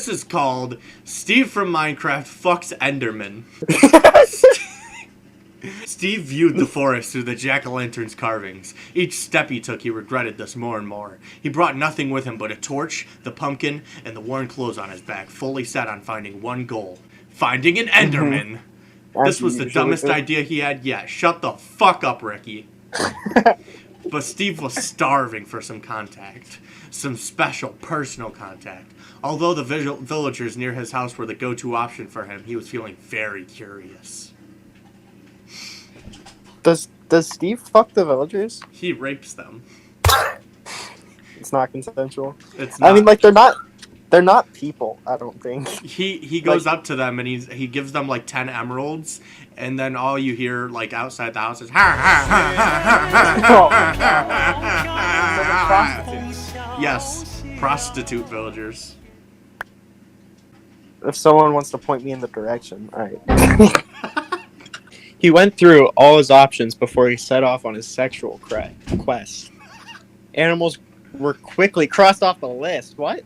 This is called Steve from Minecraft Fucks Enderman. Steve viewed the forest through the jack-o'-lantern's carvings. Each step he took, he regretted this more and more. He brought nothing with him but a torch, the pumpkin, and the worn clothes on his back, fully set on finding one goal. Finding an Enderman! This was the dumbest idea he had yet. Shut the fuck up, Ricky. But Steve was starving for some contact. Some special, personal contact. Although the villagers near his house were the go-to option for him, he was feeling very curious. Does Steve fuck the villagers? He rapes them. It's not consensual. It's not. I mean, like, they're not people, I don't think. He goes up to them and he gives them like 10 emeralds, and then all you hear like outside the house is ha ha ha ha. Yes, prostitute villagers. If someone wants to point me in the direction, alright. He went through all his options before he set off on his sexual quest. Animals were quickly crossed off the list. What?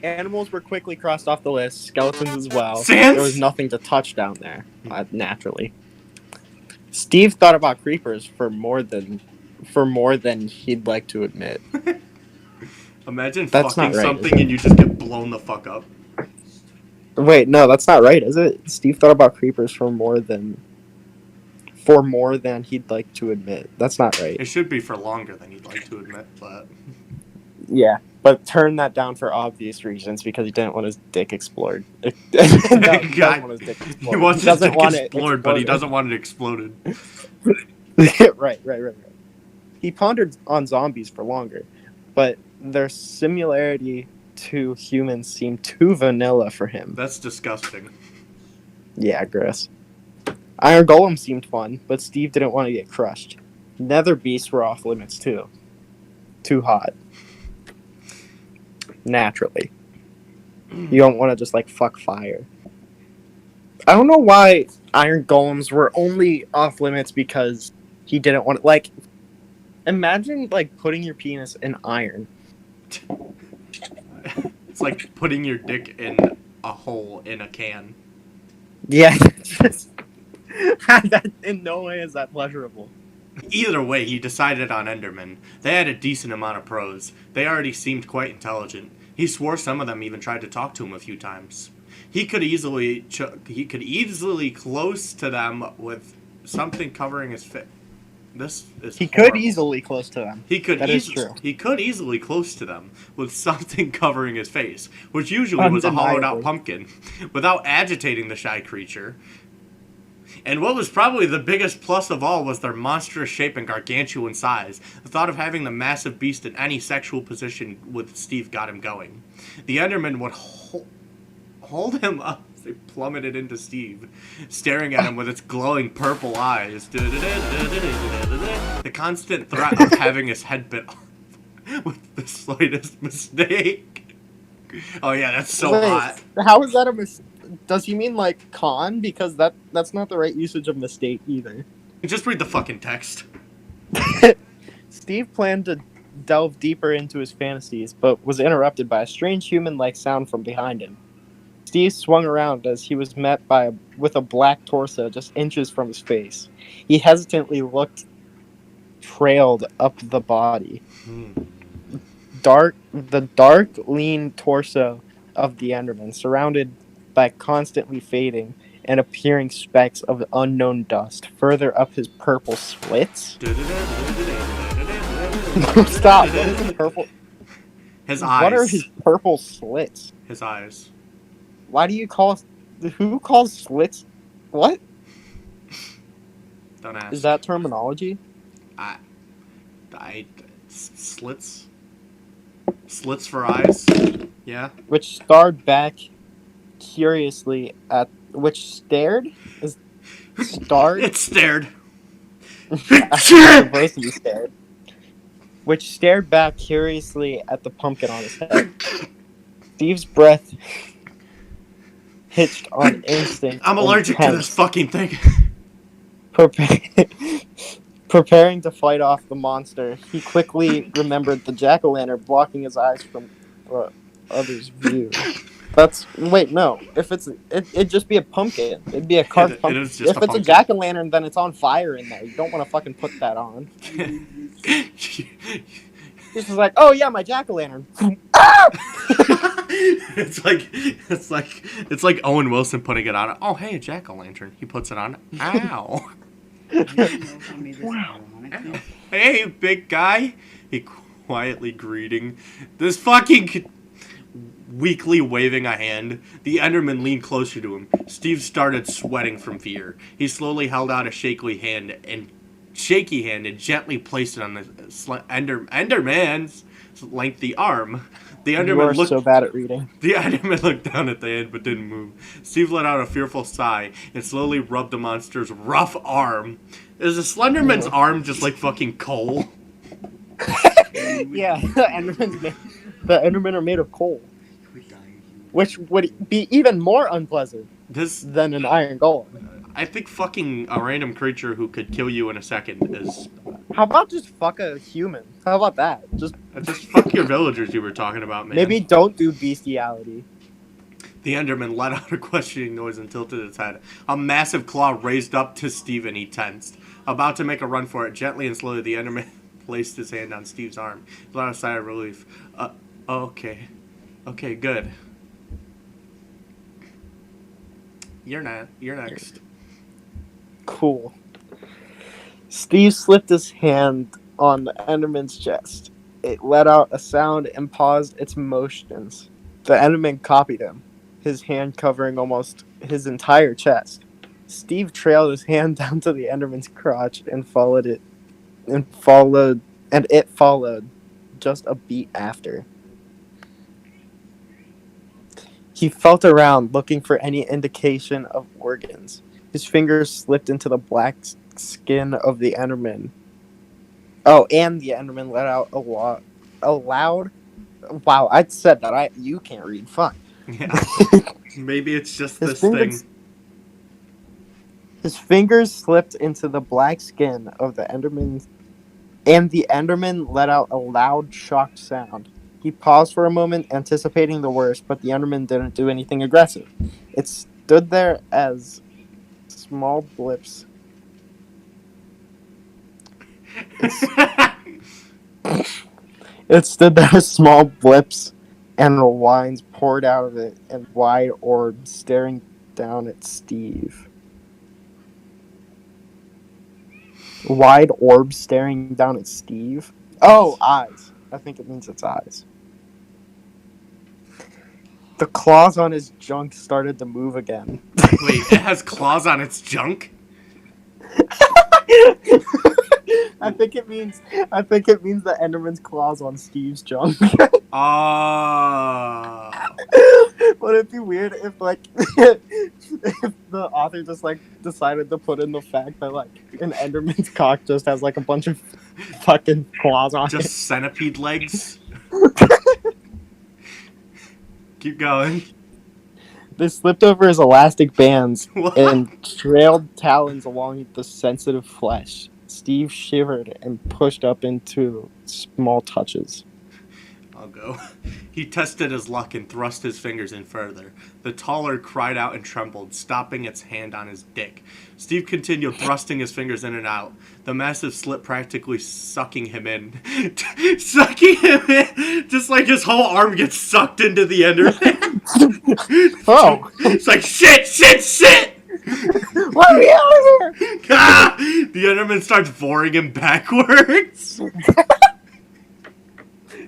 Animals were quickly crossed off the list. Skeletons as well. Sans? There was nothing to touch down there, naturally. Steve thought about creepers for more than he'd like to admit. Imagine That's fucking not right, something and you just get blown the fuck up. Wait, no, that's not right, is it? Steve thought about creepers for more than he'd like to admit. That's not right. It should be for longer than he'd like to admit, but... Yeah, but turn that down for obvious reasons because he didn't want his dick explored. He wants his dick explored, but he doesn't want it exploded. Right. He pondered on zombies for longer, but their similarity to humans seemed too vanilla for him. That's disgusting. Yeah, gross. Iron Golem seemed fun, but Steve didn't want to get crushed. Nether beasts were off limits too. Too hot. Naturally. You don't want to just like fuck fire. I don't know why Iron Golems were only off limits because he didn't want to, like, imagine like putting your penis in iron. It's like putting your dick in a hole in a can. Yeah, just, that in no way is that pleasurable. Either way, he decided on Enderman. They had a decent amount of pros. They already seemed quite intelligent. He swore some of them even tried to talk to him a few times. He could easily close to them with something covering his face. He could easily close to them. He could easily close to them with something covering his face, which usually was a hollowed-out pumpkin, without agitating the shy creature. And what was probably the biggest plus of all was their monstrous shape and gargantuan size. The thought of having the massive beast in any sexual position with Steve got him going. The Enderman would hold him up as they plummeted into Steve, staring at him with its glowing purple eyes. The constant threat of having his head bit off with the slightest mistake. Oh yeah, that's so hot. How is that a mistake? Does he mean like con? Because that's not the right usage of mistake either. Just read the fucking text. Steve planned to delve deeper into his fantasies, but was interrupted by a strange human-like sound from behind him. Steve swung around as he was met with a black torso just inches from his face. He hesitantly looked, trailed up the body. The dark, lean torso of the Enderman, surrounded by constantly fading and appearing specks of unknown dust further up his purple slits. Stop. What is his purple? His eyes. What are his purple slits? His eyes. Why do you call... Who calls slits... What? Don't ask. Is that terminology? Slits? Slits for eyes? Yeah. Which stared back curiously at... Which stared? Is starred? It stared. Supposed to be stared. Which stared back curiously at the pumpkin on his head. Steve's breath hitched on instinct. I'm allergic to this fucking thing. Preparing to fight off the monster, he quickly remembered the jack-o'-lantern blocking his eyes from the others' view. Wait, no. If it'd just be a pumpkin. It'd be a carved It pumpkin. is just If a it's pumpkin. a jack-o'-lantern, then it's on fire in there. You don't want to fucking put that on. He's just like, oh yeah, my jack-o'-lantern. It's like Owen Wilson putting it on. Oh hey, a jack-o'-lantern. He puts it on. Ow. Wow. Ow. Hey, big guy. He quietly greeting this fucking weakly waving a hand. The Enderman leaned closer to him. Steve started sweating from fear. He slowly held out a shaky hand and gently placed it on the Enderman's lengthy arm. The Enderman so bad at reading. The Enderman looked down at the hand but didn't move. Steve let out a fearful sigh and slowly rubbed the monster's rough arm. Is the Slenderman's arm just like fucking coal? Yeah, the Endermen are made of coal, which would be even more unpleasant than an iron golem. I think fucking a random creature who could kill you in a second is... How about just fuck a human? How about that? Just fuck your villagers you were talking about, man. Maybe don't do bestiality. The Enderman let out a questioning noise and tilted its head. A massive claw raised up to Steve and he tensed. About to make a run for it, gently and slowly the Enderman placed his hand on Steve's arm. He let out a sigh of relief. Okay. Okay, good. You're next. Cool. Steve slipped his hand on the Enderman's chest. It let out a sound and paused its motions. The Enderman copied him, his hand covering almost his entire chest. Steve trailed his hand down to the Enderman's crotch and it followed just a beat after. He felt around, looking for any indication of organs. His fingers slipped into the black skin of the Enderman. Oh, and the Enderman let out a loud... Wow, I said that. You can't read. Fuck. Yeah. Maybe it's just this thing. His fingers slipped into the black skin of the Enderman, and the Enderman let out a loud, shocked sound. He paused for a moment, anticipating the worst, but the Enderman didn't do anything aggressive. It stood there as small blips. It stood there as small blips and lines poured out of it, and wide orbs staring down at Steve. Wide orbs staring down at Steve? Oh, eyes. I think it means it's eyes. The claws on his junk started to move again. Wait, it has claws on its junk? I think it means the Enderman's claws on Steve's junk. Would it be weird if if the author just decided to put in the fact that an Enderman's cock just has a bunch of fucking claws on it? Just centipede legs? Keep going. They slipped over his elastic bands What? and trailed talons along the sensitive flesh. Steve shivered and pushed up into small touches. I'll go. He tested his luck and thrust his fingers in further. The taller cried out and trembled, stopping its hand on his dick. Steve continued thrusting his fingers in and out, the massive slit practically sucking him in. Sucking him in! Just like his whole arm gets sucked into the Enderman. Oh! It's like, shit! Let me out of here! Ah! The Enderman starts boring him backwards.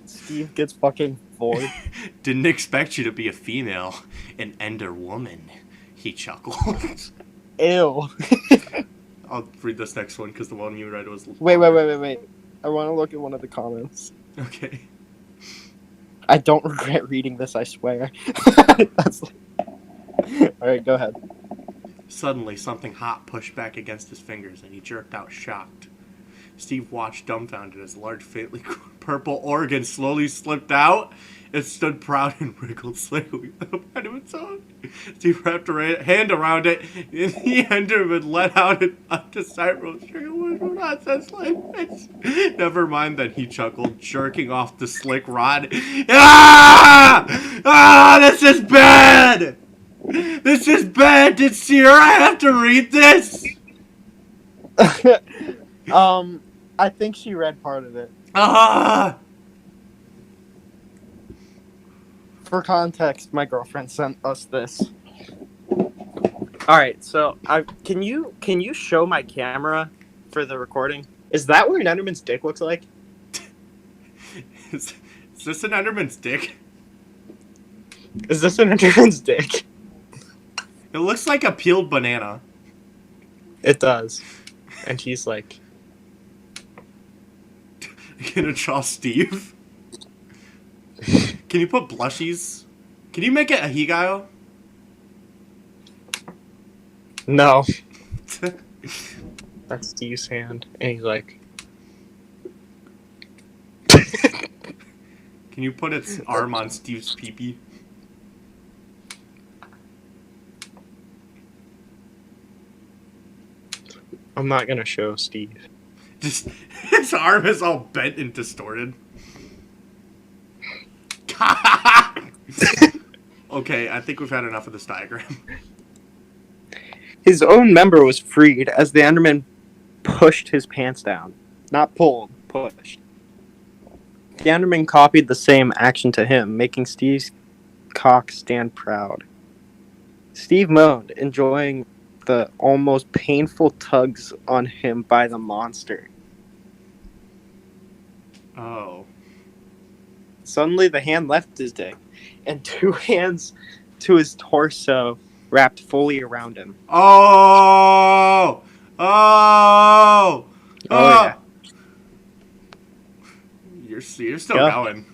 Steve gets fucking bored. Didn't expect you to be a female, an Ender woman. He chuckled. Ew. I'll read this next one because the one you read was... Wait. I want to look at one of the comments. Okay. I don't regret reading this, I swear. Alright, go ahead. Suddenly, something hot pushed back against his fingers, and he jerked out, shocked. Steve watched dumbfounded as a large, faintly purple organ slowly slipped out. It stood proud and wriggled slightly behind its own. Steve wrapped a hand around it, and the Enderman let out an undesirable shriek. nonsense like this. Never mind that he chuckled, jerking off the slick rod. Ah! Ah! This is bad! This is bad! Did Sierra have to read this? I think she read part of it. Ah! For context, my girlfriend sent us this. All right, so can you show my camera for the recording? Is that what an Enderman's dick looks like? Is this an Enderman's dick? Is this an Enderman's dick? It looks like a peeled banana. It does. And he's like... You gonna draw Steve? Can you put blushies? Can you make it a Higao? No. That's Steve's hand. And he's like... Can you put its arm on Steve's peepee? I'm not gonna show Steve. Just his arm is all bent and distorted. Okay, I think we've had enough of this diagram. His own member was freed as the Enderman pushed his pants down. Not pulled, pushed. The Enderman copied the same action to him, making Steve's cock stand proud. Steve moaned, enjoying the almost painful tugs on him by the monster. Oh. Suddenly, the hand left his dick, and two hands to his torso wrapped fully around him. Oh! Oh! Oh, yeah. You're still going.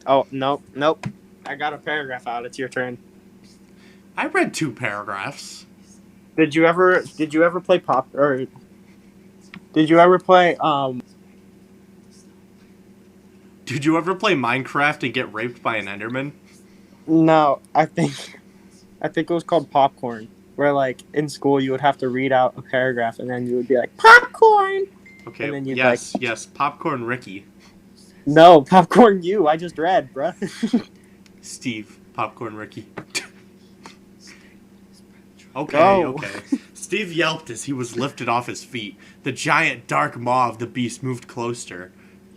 Oh, nope. I got a paragraph out. It's your turn. I read 2 paragraphs. Did you ever play Did you ever play Did you ever play Minecraft and get raped by an Enderman? No, I think it was called Popcorn, where like in school you would have to read out a paragraph and then you would be like popcorn. Okay. And then you'd yes, Popcorn Ricky. No, Popcorn you. I just read, bruh. Steve, Popcorn Ricky. Okay, Go. okay. Steve yelped as he was lifted off his feet. The giant dark maw of the beast moved closer.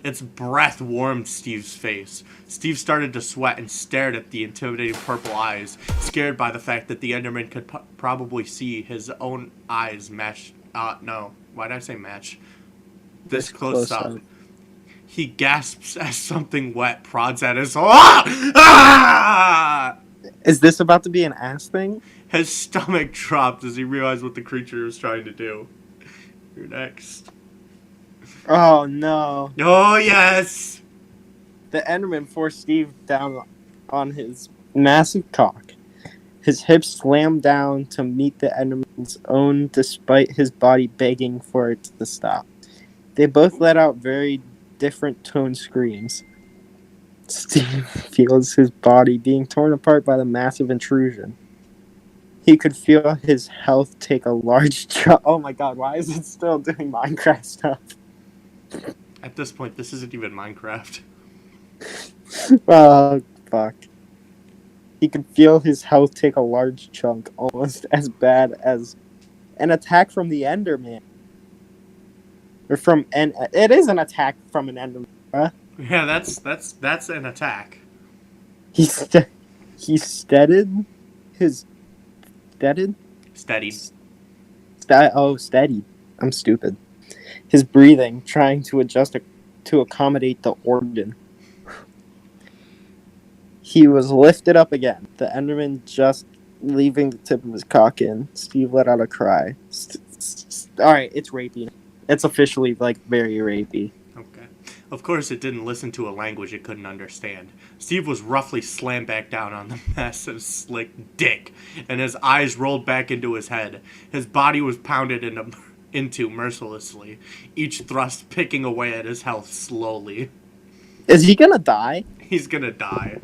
Its breath warmed Steve's face. Steve started to sweat and stared at the intimidating purple eyes, scared by the fact that the Enderman could probably see his own eyes match. No. Why did I say match? This close up. He gasps as something wet prods at his... Ah! Is this about to be an ass thing? His stomach dropped as he realized what the creature was trying to do. You're next. Oh no. Oh, yes! The Enderman forced Steve down on his massive cock. His hips slammed down to meet the Enderman's own despite his body begging for it to stop. They both let out very different toned screams. Steve feels his body being torn apart by the massive intrusion. He could feel his health take a large drop. Oh my god, why is it still doing Minecraft stuff? At this point, this isn't even Minecraft. Oh, fuck. He could feel his health take a large chunk, almost as bad as an attack from the Enderman. Or it is an attack from an Enderman, huh? Yeah, that's an attack. He steadied his... Steadied? Steadied. Steadied. I'm stupid. His breathing, trying to adjust to accommodate the organ. He was lifted up again, the Enderman just leaving the tip of his cock in. Steve let out a cry. Alright, it's rapey. It's officially, like, very rapey. Okay. Of course, it didn't listen to a language it couldn't understand. Steve was roughly slammed back down on the massive, slick dick, and his eyes rolled back into his head. His body was pounded into mercilessly, each thrust picking away at his health slowly. Is he gonna die? He's gonna die.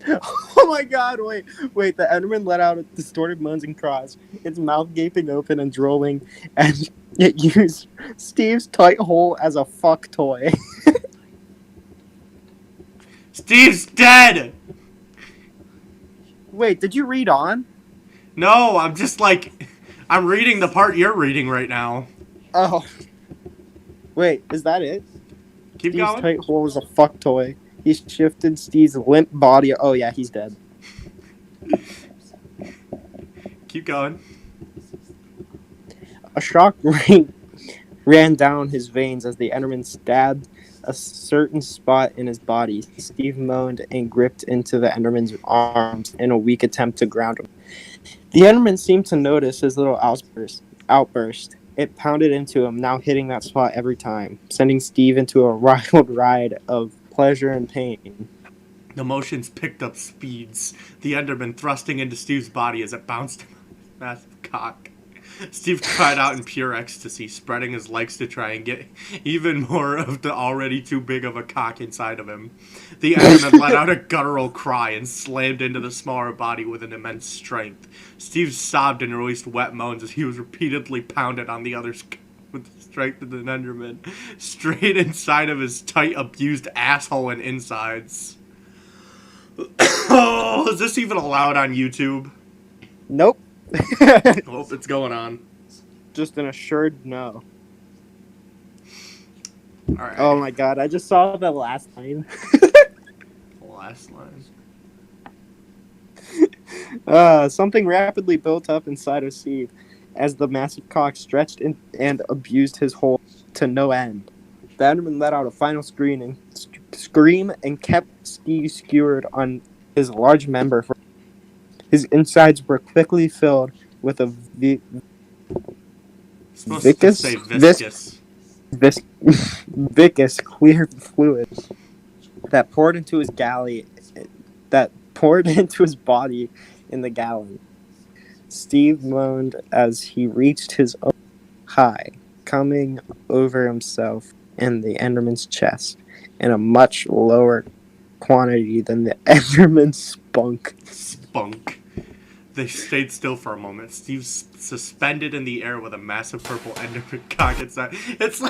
Oh my god, wait. The Enderman let out distorted moans and cries, its mouth gaping open and drooling, and it used Steve's tight hole as a fuck toy. Steve's dead! Wait, did you read on? No, I'm just like... I'm reading the part you're reading right now. Oh. Wait, is that it? Keep Steve's going. tight hole is a fuck toy. He shifted Steve's limp body. Oh yeah, he's dead. Keep going. A shock ran down his veins as the Enderman stabbed a certain spot in his body. Steve moaned and gripped into the Enderman's arms in a weak attempt to ground him. The Enderman seemed to notice his little outburst. It pounded into him, now hitting that spot every time, sending Steve into a wild ride of pleasure and pain. The motions picked up speeds, the Enderman thrusting into Steve's body as it bounced him on his massive cock. Steve cried out in pure ecstasy, spreading his legs to try and get even more of the already too big of a cock inside of him. The Enderman let out a guttural cry and slammed into the smaller body with an immense strength. Steve sobbed and released wet moans as he was repeatedly pounded on the other's cock with the strength of an Enderman, straight inside of his tight, abused asshole and insides. Oh, is this even allowed on YouTube? Nope. Hope it's going on. Just an assured no. Alright. Oh my god, I just saw the last line. Last line. Something rapidly built up inside of Steve as the massive cock stretched in and abused his hole to no end. The Enderman let out a final scream and kept Steve skewered on his large member. His insides were quickly filled with a viscous clear fluid that poured into his body in the gallon. Steve moaned as he reached his own high, coming over himself and the Enderman's chest in a much lower quantity than the Enderman's spunk. They stayed still for a moment. Steve's suspended in the air with a massive purple Enderman cock inside. It's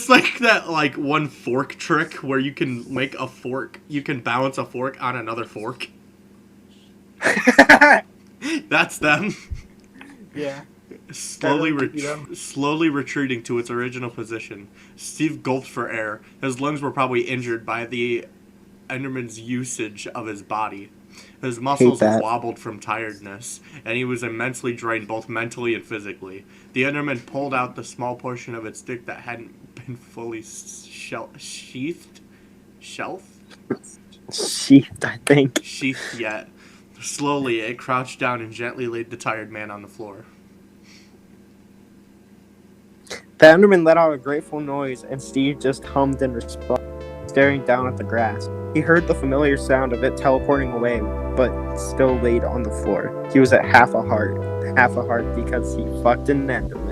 like that one fork trick where you can make a fork. You can balance a fork on another fork. That's them. Yeah. Slowly retreating to its original position. Steve gulped for air. His lungs were probably injured by the Enderman's usage of his body. His muscles wobbled from tiredness, and he was immensely drained both mentally and physically. The Enderman pulled out the small portion of its dick that hadn't been fully sheathed? Sheathed, I think. Sheathed yet. Slowly, it crouched down and gently laid the tired man on the floor. The Enderman let out a grateful noise, and Steve just hummed in response, staring down at the grass. He heard the familiar sound of it teleporting away, but still laid on the floor. He was at half a heart because he fucked an Enderman.